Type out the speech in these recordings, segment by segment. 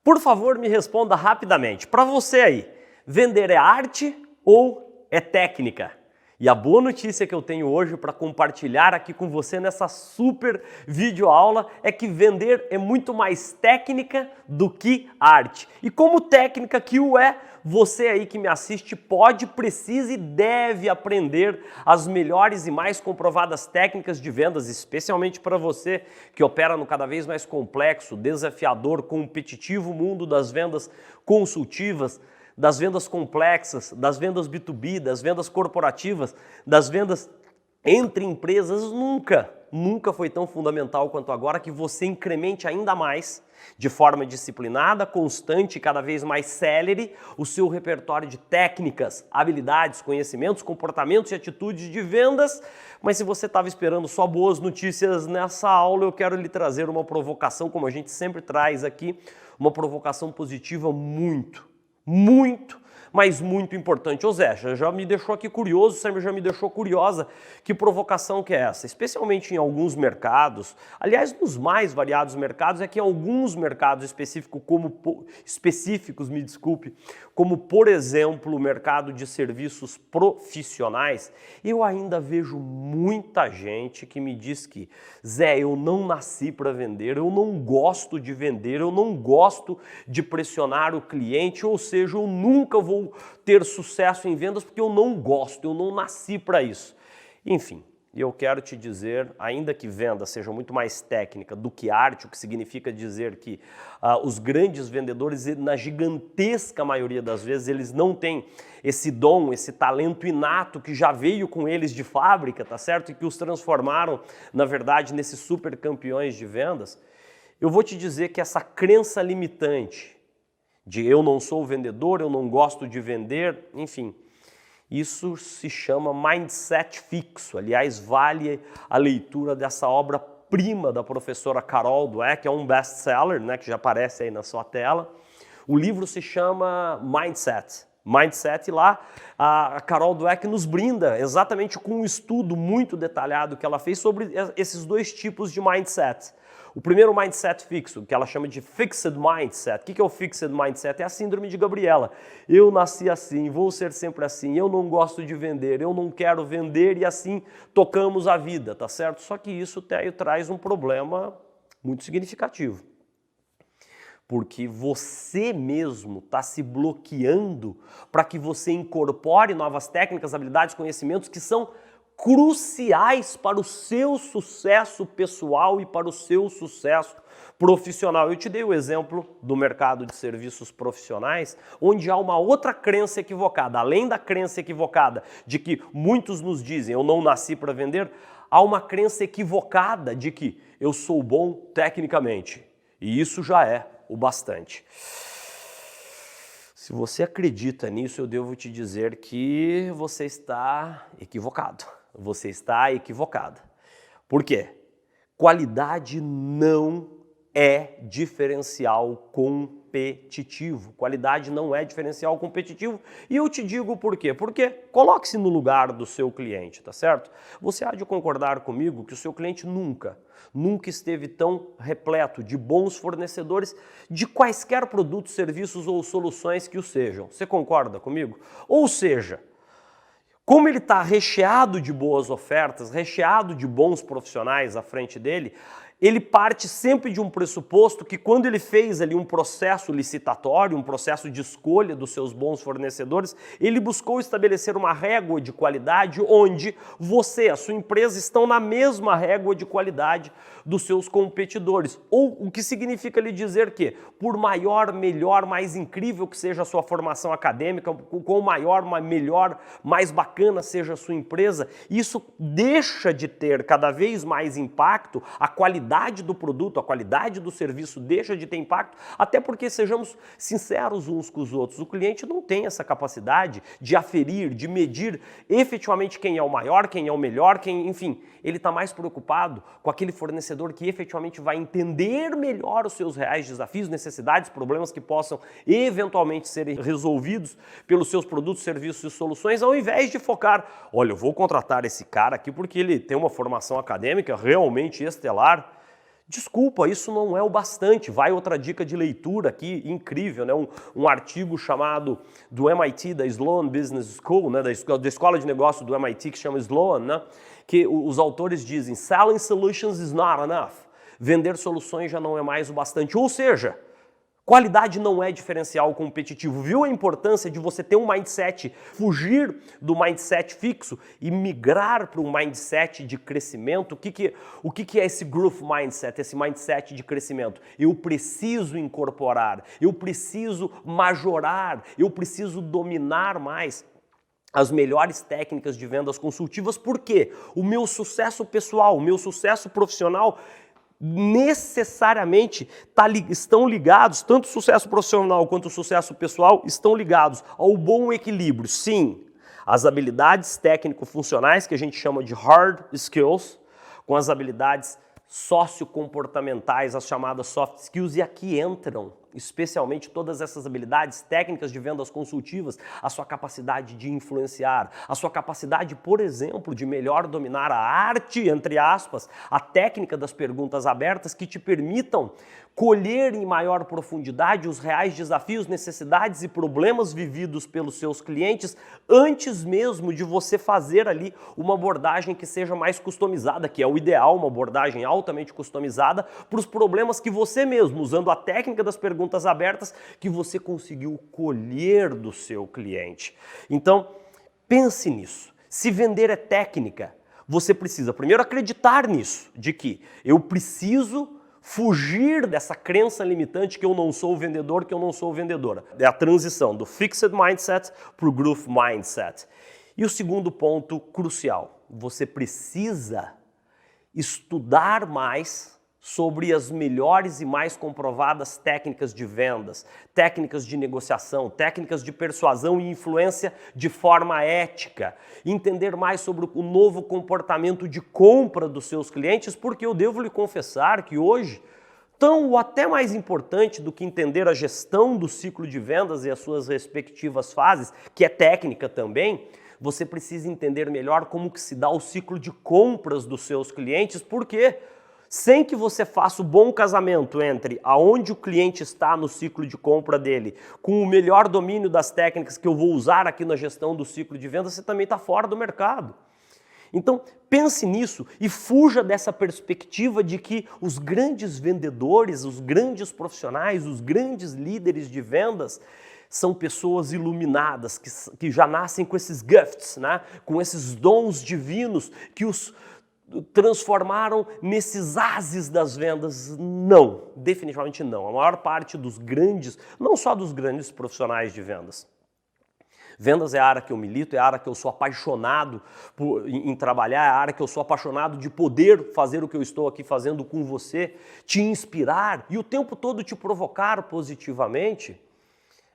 Por favor, me responda rapidamente. Para você aí, vender é arte ou é técnica? E a boa notícia que eu tenho hoje para compartilhar aqui com você nessa super videoaula é que vender é muito mais técnica do que arte. E como técnica que o é, você aí que me assiste pode, precisa e deve aprender as melhores e mais comprovadas técnicas de vendas, especialmente para você que opera no cada vez mais complexo, desafiador, competitivo mundo das vendas consultivas, das vendas complexas, das vendas B2B, das vendas corporativas, das vendas entre empresas. Nunca foi tão fundamental quanto agora que você incremente ainda mais, de forma disciplinada, constante e cada vez mais célere, o seu repertório de técnicas, habilidades, conhecimentos, comportamentos e atitudes de vendas. Mas se você estava esperando só boas notícias nessa aula, eu quero lhe trazer uma provocação, como a gente sempre traz aqui, uma provocação positiva mas muito importante. Ô Zé, já me deixou aqui curioso, sempre já me deixou curiosa. Que provocação que é essa? Especialmente em alguns mercados, aliás, nos mais variados mercados, é que em alguns mercados específicos, como por exemplo o mercado de serviços profissionais, eu ainda vejo muita gente que me diz que, Zé, eu não nasci para vender, eu não gosto de vender, eu não gosto de pressionar o cliente, ou seja, eu nunca vou ter sucesso em vendas porque eu não gosto, eu não nasci para isso. Enfim, eu quero te dizer, ainda que venda seja muito mais técnica do que arte, o que significa dizer que os grandes vendedores, na gigantesca maioria das vezes, eles não têm esse dom, esse talento inato que já veio com eles de fábrica, tá certo? E que os transformaram, na verdade, nesses super campeões de vendas. Eu vou te dizer que essa crença limitante de eu não sou vendedor, eu não gosto de vender, enfim, isso se chama mindset fixo. Aliás, vale a leitura dessa obra-prima da professora Carol Dweck, que é um best-seller, né, que já aparece aí na sua tela. O livro se chama Mindset, e lá a Carol Dweck nos brinda exatamente com um estudo muito detalhado que ela fez sobre esses dois tipos de mindset. O primeiro mindset fixo, que ela chama de fixed mindset. O que é o fixed mindset? É a síndrome de Gabriela. Eu nasci assim, vou ser sempre assim, eu não gosto de vender, eu não quero vender e assim tocamos a vida, tá certo? Só que isso traz um problema muito significativo. Porque você mesmo está se bloqueando para que você incorpore novas técnicas, habilidades, conhecimentos que são cruciais para o seu sucesso pessoal e para o seu sucesso profissional. Eu te dei o exemplo do mercado de serviços profissionais, onde há uma outra crença equivocada. Além da crença equivocada de que muitos nos dizem, eu não nasci para vender, há uma crença equivocada de que eu sou bom tecnicamente. E isso já é o bastante. Se você acredita nisso, eu devo te dizer que você está equivocado. Você está equivocada. Por quê? Qualidade não é diferencial competitivo. Qualidade não é diferencial competitivo. E eu te digo por quê. Porque coloque-se no lugar do seu cliente, tá certo? Você há de concordar comigo que o seu cliente nunca esteve tão repleto de bons fornecedores de quaisquer produtos, serviços ou soluções que o sejam. Você concorda comigo? Ou seja, como ele está recheado de boas ofertas, recheado de bons profissionais à frente dele, ele parte sempre de um pressuposto que quando ele fez ali um processo licitatório, um processo de escolha dos seus bons fornecedores, ele buscou estabelecer uma régua de qualidade onde você, a sua empresa, estão na mesma régua de qualidade dos seus competidores. Ou o que significa lhe dizer que, por maior, melhor, mais incrível que seja a sua formação acadêmica, com maior, melhor, mais bacana seja a sua empresa, isso deixa de ter cada vez mais impacto, a qualidade do produto, a qualidade do serviço deixa de ter impacto, até porque, sejamos sinceros uns com os outros, o cliente não tem essa capacidade de aferir, de medir efetivamente quem é o maior, quem é o melhor, enfim, ele está mais preocupado com aquele fornecedor que efetivamente vai entender melhor os seus reais desafios, necessidades, problemas que possam eventualmente serem resolvidos pelos seus produtos, serviços e soluções, ao invés de focar, olha, eu vou contratar esse cara aqui porque ele tem uma formação acadêmica realmente estelar. Desculpa, isso não é o bastante. Vai outra dica de leitura aqui, incrível, né? Um artigo chamado do MIT, da Sloan Business School, né? Da escola de negócio do MIT, que se chama Sloan, né? Que os autores dizem, selling solutions is not enough. Vender soluções já não é mais o bastante. Ou seja, qualidade não é diferencial competitivo. Viu a importância de você ter um mindset, fugir do mindset fixo e migrar para um mindset de crescimento? O que é esse growth mindset, esse mindset de crescimento? Eu preciso incorporar, eu preciso majorar, eu preciso dominar mais as melhores técnicas de vendas consultivas, porque o meu sucesso pessoal, o meu sucesso profissional necessariamente estão ligados, tanto o sucesso profissional quanto o sucesso pessoal estão ligados ao bom equilíbrio. Sim, as habilidades técnico-funcionais, que a gente chama de hard skills, com as habilidades sociocomportamentais, as chamadas soft skills, e aqui entram especialmente todas essas habilidades técnicas de vendas consultivas, a sua capacidade de influenciar, a sua capacidade, por exemplo, de melhor dominar a arte, entre aspas, a técnica das perguntas abertas que te permitam colher em maior profundidade os reais desafios, necessidades e problemas vividos pelos seus clientes antes mesmo de você fazer ali uma abordagem que seja mais customizada, que é o ideal, uma abordagem altamente customizada para os problemas que você mesmo, usando a técnica das perguntas abertas, que você conseguiu colher do seu cliente. Então, pense nisso. Se vender é técnica, você precisa primeiro acreditar nisso, de que eu preciso fugir dessa crença limitante que eu não sou vendedor, que eu não sou vendedora. É a transição do fixed mindset para o growth mindset. E o segundo ponto crucial, você precisa estudar mais sobre as melhores e mais comprovadas técnicas de vendas, técnicas de negociação, técnicas de persuasão e influência de forma ética, entender mais sobre o novo comportamento de compra dos seus clientes, porque eu devo lhe confessar que hoje, tão ou até mais importante do que entender a gestão do ciclo de vendas e as suas respectivas fases, que é técnica também, você precisa entender melhor como que se dá o ciclo de compras dos seus clientes, porque sem que você faça o bom casamento entre aonde o cliente está no ciclo de compra dele, com o melhor domínio das técnicas que eu vou usar aqui na gestão do ciclo de venda, você também está fora do mercado. Então, pense nisso e fuja dessa perspectiva de que os grandes vendedores, os grandes profissionais, os grandes líderes de vendas são pessoas iluminadas, que já nascem com esses gifts, né? Com esses dons divinos que os transformaram nesses ases das vendas. Não, definitivamente não. A maior parte dos grandes, não só dos grandes profissionais de vendas. Vendas é a área que eu milito, é a área que eu sou apaixonado em trabalhar, é a área que eu sou apaixonado de poder fazer o que eu estou aqui fazendo com você, te inspirar e o tempo todo te provocar positivamente.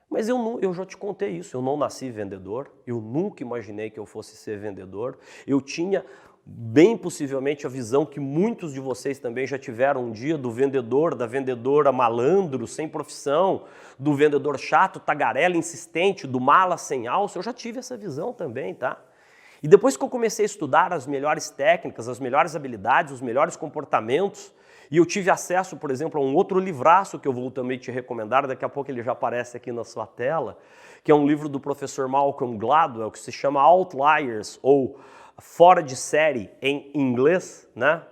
Mas eu já te contei isso, eu não nasci vendedor, eu nunca imaginei que eu fosse ser vendedor, eu tinha bem possivelmente a visão que muitos de vocês também já tiveram um dia do vendedor, da vendedora malandro, sem profissão, do vendedor chato, tagarela, insistente, do mala sem alça. Eu já tive essa visão também, tá? E depois que eu comecei a estudar as melhores técnicas, as melhores habilidades, os melhores comportamentos, e eu tive acesso, por exemplo, a um outro livraço que eu vou também te recomendar, daqui a pouco ele já aparece aqui na sua tela, que é um livro do professor Malcolm Gladwell, que se chama Outliers, ou Fora de Série em inglês, né?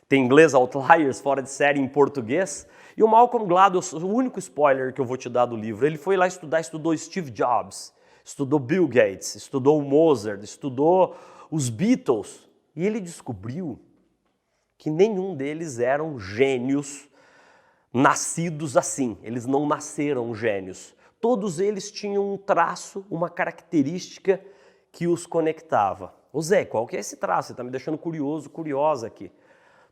Tem em inglês Outliers, Fora de Série em português. E o Malcolm Gladwell, o único spoiler que eu vou te dar do livro, ele foi lá estudar, estudou Steve Jobs, estudou Bill Gates, estudou Mozart, estudou os Beatles. E ele descobriu que nenhum deles eram gênios nascidos assim. Eles não nasceram gênios. Todos eles tinham um traço, uma característica que os conectava. Ô Zé, qual que é esse traço? Você está me deixando curioso, curiosa aqui.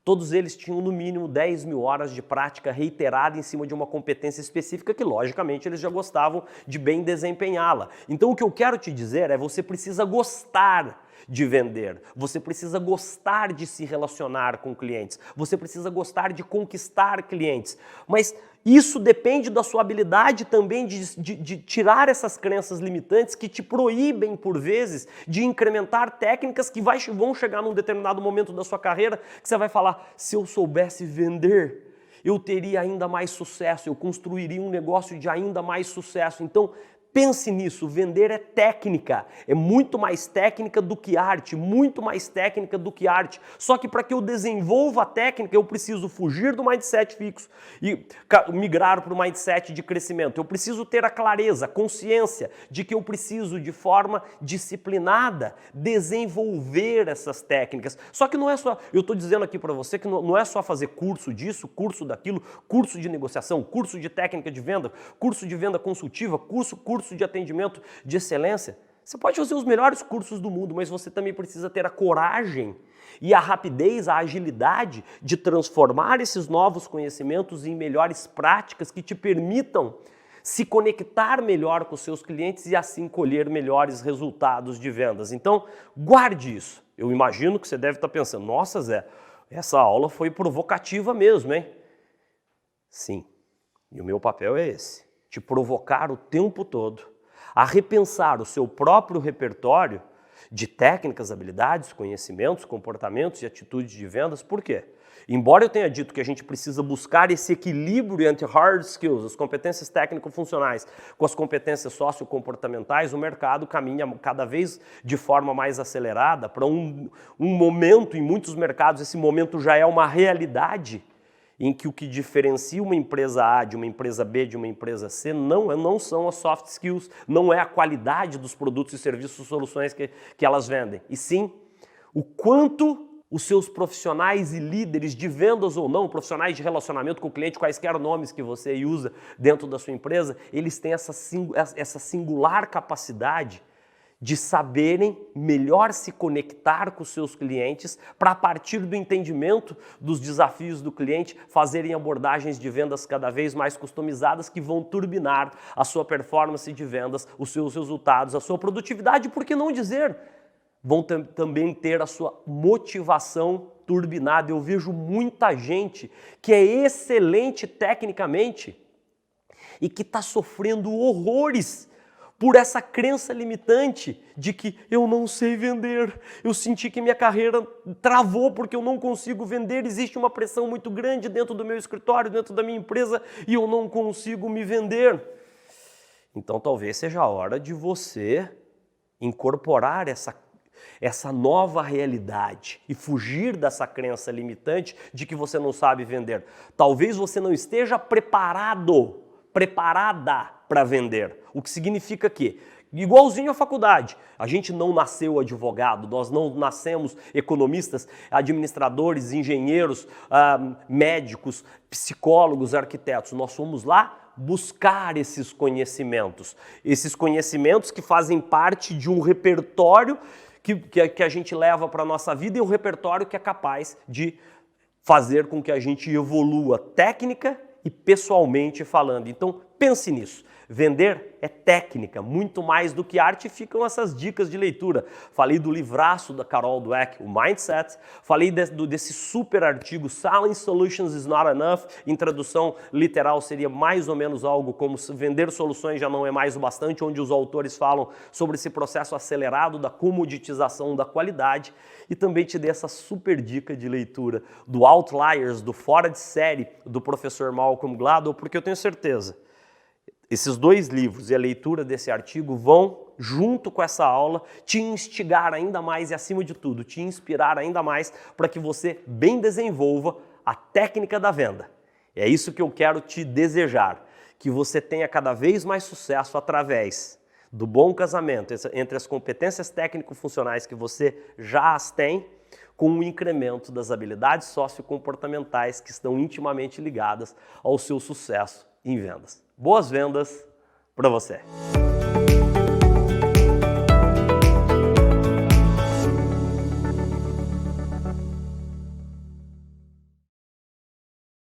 Todos eles tinham no mínimo 10 mil horas de prática reiterada em cima de uma competência específica que, logicamente, eles já gostavam de bem desempenhá-la. Então, o que eu quero te dizer é você precisa gostar de vender, você precisa gostar de se relacionar com clientes, você precisa gostar de conquistar clientes, mas isso depende da sua habilidade também de tirar essas crenças limitantes que te proíbem, por vezes, de incrementar técnicas que vão chegar num determinado momento da sua carreira que você vai falar, se eu soubesse vender, eu teria ainda mais sucesso, eu construiria um negócio de ainda mais sucesso. Então, pense nisso, vender é técnica, é muito mais técnica do que arte, muito mais técnica do que arte. Só que para que eu desenvolva a técnica, eu preciso fugir do mindset fixo e migrar para o mindset de crescimento. Eu preciso ter a clareza, a consciência de que eu preciso, de forma disciplinada, desenvolver essas técnicas. Só que não é só, eu estou dizendo aqui para você que não é só fazer curso disso, curso daquilo, curso de negociação, curso de técnica de venda, curso de venda consultiva, curso de atendimento de excelência. Você pode fazer os melhores cursos do mundo, mas você também precisa ter a coragem e a rapidez, a agilidade de transformar esses novos conhecimentos em melhores práticas que te permitam se conectar melhor com os seus clientes e assim colher melhores resultados de vendas. Então, guarde isso. Eu imagino que você deve estar pensando, nossa Zé, essa aula foi provocativa mesmo, hein? Sim, e o meu papel é esse. Te provocar o tempo todo a repensar o seu próprio repertório de técnicas, habilidades, conhecimentos, comportamentos e atitudes de vendas. Por quê? Embora eu tenha dito que a gente precisa buscar esse equilíbrio entre hard skills, as competências técnico-funcionais, com as competências sociocomportamentais, o mercado caminha cada vez de forma mais acelerada para um momento, em muitos mercados, esse momento já é uma realidade, em que o que diferencia uma empresa A de uma empresa B de uma empresa C não são as soft skills, não é a qualidade dos produtos e serviços, soluções que elas vendem, e sim o quanto os seus profissionais e líderes de vendas ou não, profissionais de relacionamento com o cliente, quaisquer nomes que você usa dentro da sua empresa, eles têm essa singular capacidade de saberem melhor se conectar com os seus clientes para, a partir do entendimento dos desafios do cliente, fazerem abordagens de vendas cada vez mais customizadas que vão turbinar a sua performance de vendas, os seus resultados, a sua produtividade, por que não dizer? Vão também ter a sua motivação turbinada. Eu vejo muita gente que é excelente tecnicamente e que está sofrendo horrores por essa crença limitante de que eu não sei vender, eu senti que minha carreira travou porque eu não consigo vender, existe uma pressão muito grande dentro do meu escritório, dentro da minha empresa e eu não consigo me vender. Então talvez seja a hora de você incorporar essa nova realidade e fugir dessa crença limitante de que você não sabe vender. Talvez você não esteja preparada para vender, o que significa que, igualzinho à faculdade, a gente não nasceu advogado, nós não nascemos economistas, administradores, engenheiros, médicos, psicólogos, arquitetos, nós fomos lá buscar esses conhecimentos que fazem parte de um repertório que a gente leva para a nossa vida e um repertório que é capaz de fazer com que a gente evolua técnica e pessoalmente falando. Então, pense nisso. Vender é técnica, muito mais do que arte, ficam essas dicas de leitura. Falei do livraço da Carol Dweck, o Mindset, falei desse super artigo, Selling Solutions is Not Enough, em tradução literal seria mais ou menos algo como vender soluções já não é mais o bastante, onde os autores falam sobre esse processo acelerado da comoditização da qualidade, e também te dei essa super dica de leitura do Outliers, do Fora de Série, do professor Malcolm Gladwell, porque eu tenho certeza, esses dois livros e a leitura desse artigo vão, junto com essa aula, te instigar ainda mais e, acima de tudo, te inspirar ainda mais para que você bem desenvolva a técnica da venda. É isso que eu quero te desejar, que você tenha cada vez mais sucesso através do bom casamento entre as competências técnico-funcionais que você já as tem, com o incremento das habilidades sociocomportamentais que estão intimamente ligadas ao seu sucesso em vendas. Boas vendas para você!